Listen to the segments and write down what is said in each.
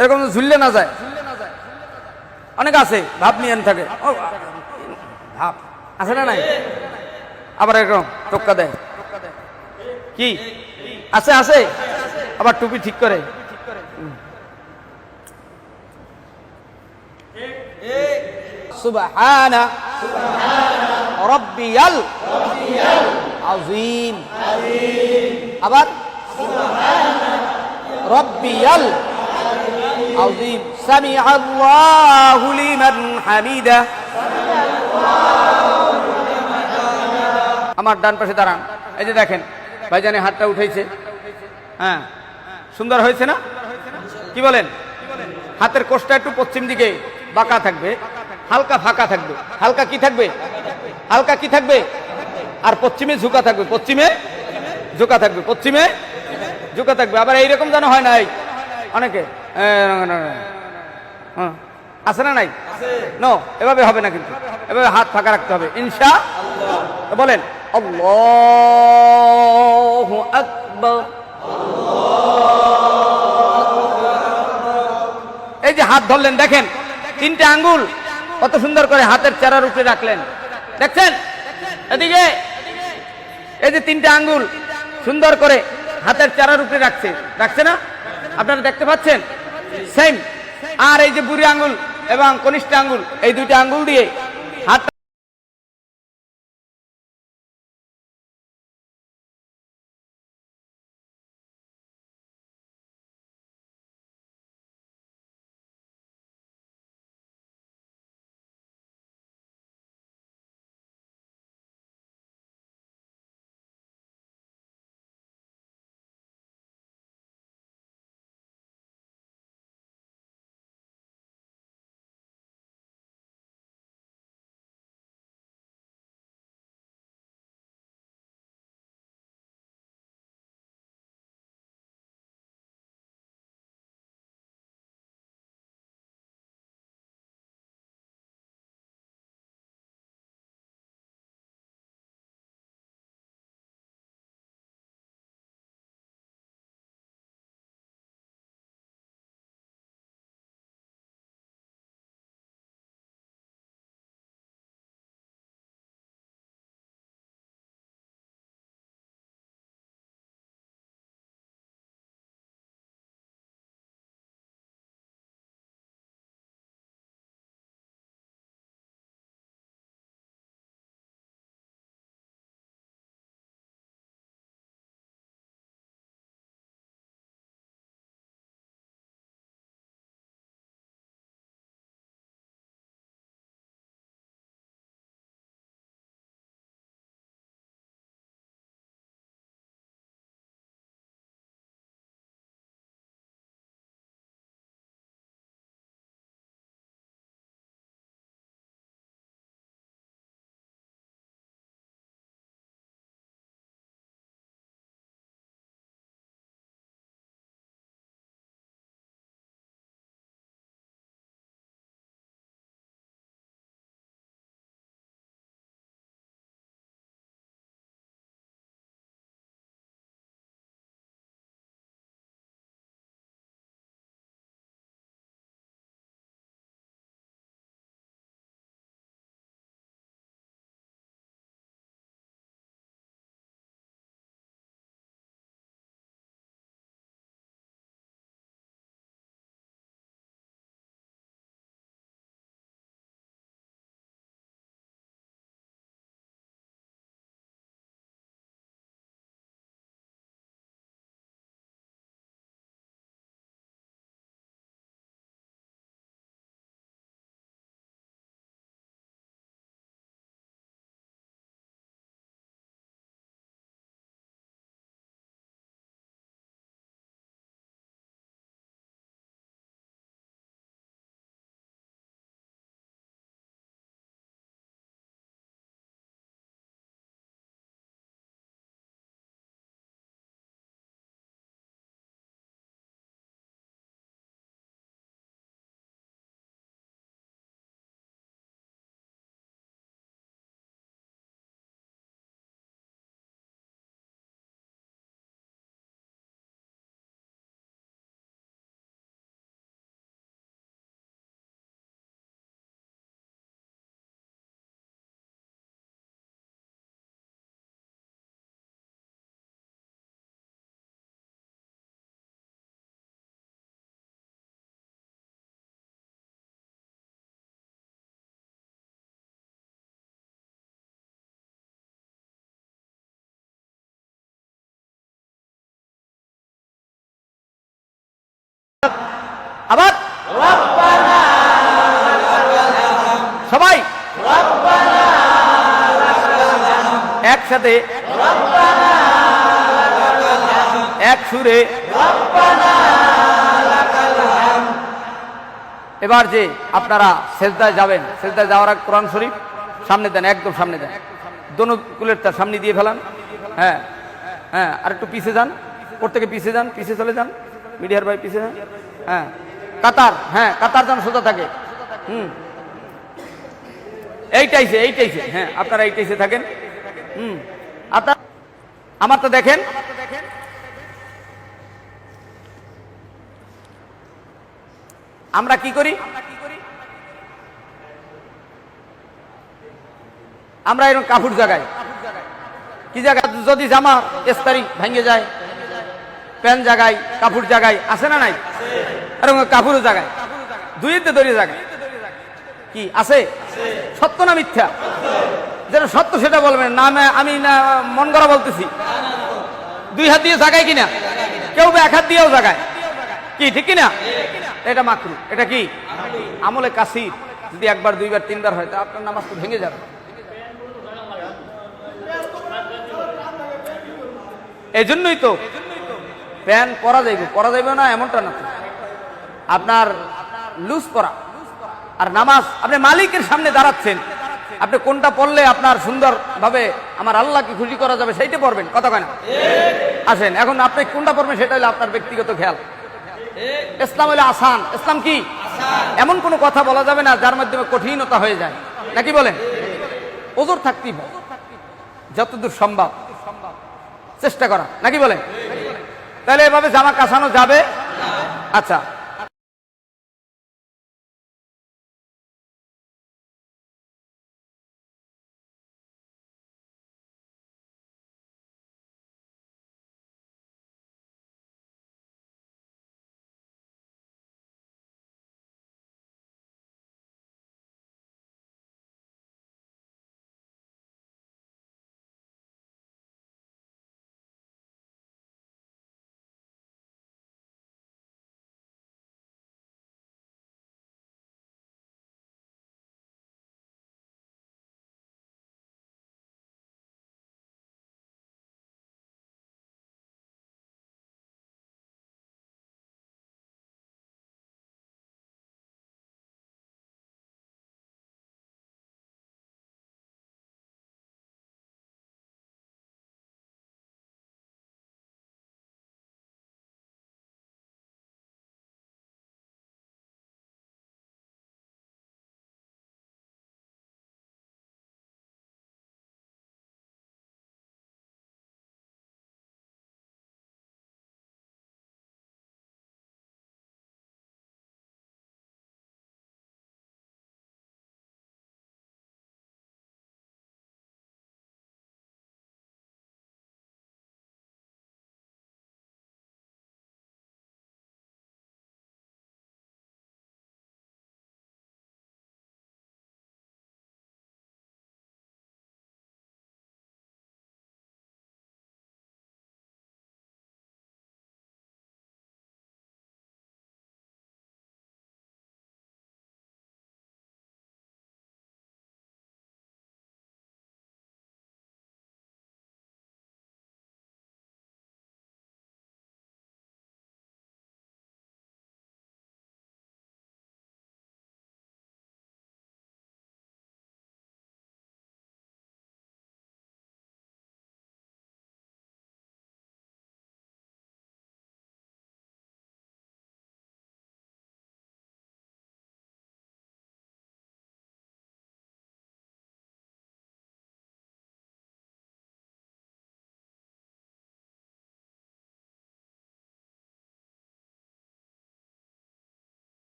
এরকম ঝুললে না যায়, অনেক আছে ভাব নিয়ে থাকে, ভাব আছে না নাই? আবার এরকম টোক্কা দেয়, কি আছে আছে, আবার টুপি ঠিক করে। সুবহানা রাব্বিয়াল আযীম, আবার রাব্বিয়াল আযীম, সামিআল্লাহু লিমান হামিদা। আমার ডান পাশে দাঁড়ান, এই যে দেখেন ভাইজানে হাতটা উঠাইছে, হ্যাঁ সুন্দর হয়েছে না? কি বলেন? হাতের কোষটা একটু পশ্চিম দিকে বাঁকা থাকবে, হালকা ফাঁকা থাকবে, হালকা কি থাকবে, হালকা কি থাকবে, আর পশ্চিমে ঝুঁকা থাকবে, পশ্চিমে ঝুঁকা থাকবে, পশ্চিমে ঝুঁকা থাকবে। আবার এইরকম যেন হয় নাই অনেকে, আছে না নাই? নো, এভাবে হবে না, কিন্তু এভাবে হাত ফাঁকা রাখতে হবে ইনশাআল্লাহ। বলেন আল্লাহু আকবার। এই যে হাত ধরলেন, দেখেন তিনটে আঙ্গুল কত সুন্দর করে হাতের চারার উপরে রাখলেন, দেখছেন? এদিকে এই যে তিনটে আঙ্গুল সুন্দর করে হাতের চারার উপরে রাখছে না? আপনারা দেখতে পাচ্ছেন? সেম। আর এই যে বুড়ি আঙ্গুল এবং কনিষ্ঠ আঙ্গুল, এই দুইটা আঙ্গুল দিয়ে হাত আবার সবাই একসাথে এক সুরে। এবার যে আপনারা সেজদায় যাবেন, সেজদায় যাওয়ার আগে কোরআন শরীফ সামনে দেন, একদম সামনে দেন, দোনো কুলের তার সামনে দিয়ে ফেলান। হ্যাঁ হ্যাঁ, আর একটু পিছিয়ে যান, ওর থেকে পিছিয়ে যান, পিছিয়ে চলে যান, মিডিয়ার ভাই পিছিয়ে যান। হ্যাঁ কাতার, হ্যাঁ কাতার যেন সোজা থাকে। এইটাইছে, হ্যাঁ আপনারা এইটাইছে থাকেন। আপনার আমার তো দেখেন, আমরা কি করি, আমরা এরকম কাপড় জাগাই, কি জায়গা, যদি জামা এস্তারি ভেঙে যায়, প্যান্ট জাগাই, কাপড় জাগাই, আছে না নাই? এরকম কাপড়ও জাগাই, দুইতে দড়িয়ে জাগাই, কি আছে? সত্য না মিথ্যা? যেটা সত্য সেটা বলবেন না, আমি না মন করা বলতেছি। দুই হাত দিয়ে জাগায় কিনা, কেউ এক হাত দিয়েও জাগায়, কি ঠিক কিনা? এটা মাকরু, এটা কি আমলে কাসির। যদি একবার দুইবার তিনবার হয় তা আপনার নামাজ তো ভেঙে যাবে। এই জন্যই তো প্যান্ট পরা যাইবে না এমনটা না, আপনার লুজ পরা। আর নামাজ আপনি মালিকের সামনে দাঁড়াচ্ছেন, আপনি কোনটা পড়লে আপনার সুন্দর ভাবে আমার আল্লাহকে খুশি করা যাবে সেইটা পড়বেন, কথা কয় না? আসেন এখন আপনি কোনটা পড়বেন সেটা হলো আপনার ব্যক্তিগত খেয়াল। ইসলাম হলো আসান। ইসলাম কি? এমন কোনো কথা বলা যাবে না যার মাধ্যমে কঠিনতা হয়ে যায়, নাকি বলেন? ওজোর থাকতেই হবে, যতদূর সম্ভব চেষ্টা করা, নাকি বলেন? তাহলে এভাবে জামা কাছানো যাবে? আচ্ছা।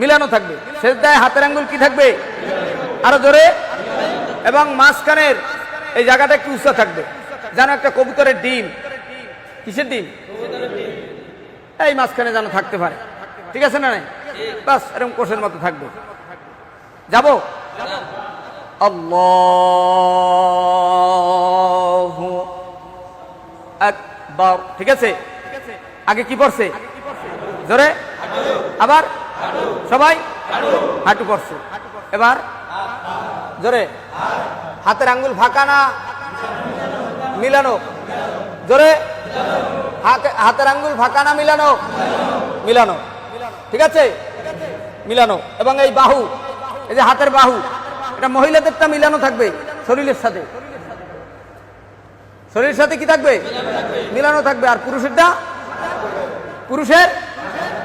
মিলানো থাকবে। সেজদায় হাতের আঙ্গুল কি থাকবে? আরো জোরে। এবং মাঝখানের এই জায়গাটা একটু উঁচা থাকবে, যেন একটা কবুতরের ডিম। কিসের ডিম? এই মাঝখানে যেন থাকতে পারে। ঠিক আছে না? নাই বাস এরকম কোষের মতো থাকবে। যাবো? আল্লাহু আকবার। ঠিক আছে, আগে কি পড়ছে? জোরে। আবার সবাই হাঁটু পড়ছে। এবার জোরে। হাতের আঙ্গুল ফাঁকা না মিলানো? জোরে। হাতের আঙ্গুল ফাঁকা না মিলানো? মিলানো। ঠিক আছে, মিলানো। এবং এই বাহু, এই যে হাতের বাহু, এটা মহিলাদেরটা মিলানো থাকবে শরীরের সাথে। শরীরের সাথে কি থাকবে? মিলানো থাকবে। আর পুরুষেরটা, পুরুষের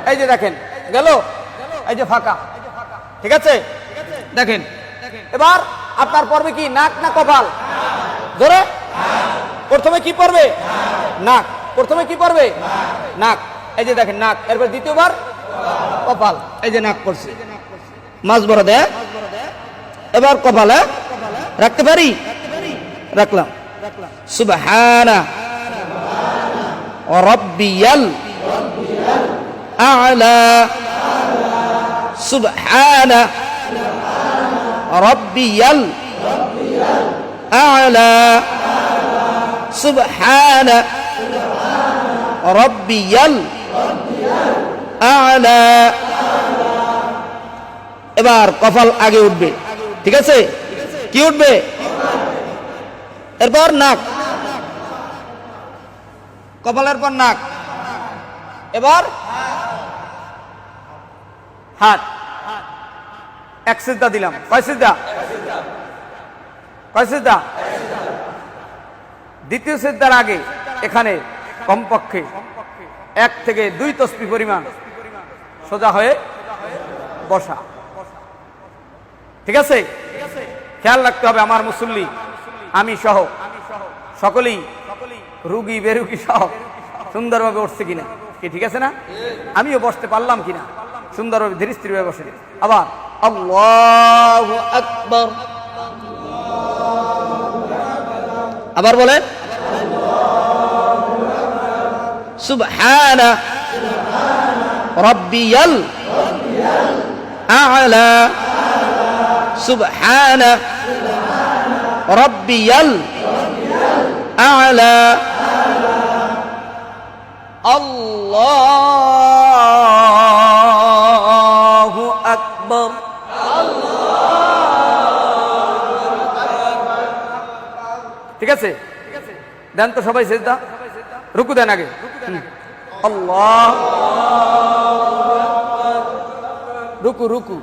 এই যে দেখেন গেল, এই যে ফাঁকা। ঠিক আছে, দেখেন। এবার আপনার পড়বে কি? নাক না কপাল? ধরে প্রথমে কি পড়বে? নাক। প্রথমে কি পড়বে? নাক। এই যে দেখেন নাক। এরপর দ্বিতীয়বার কপাল। এই যে নাক পড়ছে মাঝ বড় দেয়। এবার কপালে রাখতে পারি? রাখলাম। সুবহানা রাব্বিয়াল আ'লা। সুবহানা রাব্বিয়াল আ'লা। সুবহানা রাব্বিয়াল আ'লা। এবার কপাল আগে উঠবে। ঠিক আছে, কি উঠবে? এরপর নাক, কপালের পর নাক। এবার হাত। এক সিজদা দিলাম। কয় সিজদা? কয় সিজদা? দ্বিতীয় সিজদার আগে এখানে কমপক্ষে 1 থেকে 2 তসবিহ পরিমাণ সোজা হয়ে বসা। ঠিক আছে, খেয়াল রাখতে হবে আমার মুসল্লি, আমি সহ সকলেই রুগী বেরুগী সহ সুন্দরভাবে উঠছে কিনা। কি ঠিক আছে না? আমিও বসতে পারলাম কিনা সুন্দরভাবে ধীরে স্থির ভাবে বসে। আবার আল্লাহু আকবার। আবার বলেন সুবহানা রাব্বিয়াল আ'লা। সুবহানা রাব্বিয়াল আ'লা। আল্লাহু আকবার। ঠিক আছে, দেন তো সবাই সিজদা। রুকু দেন আগে। আল্লাহ। রুকু রুকু।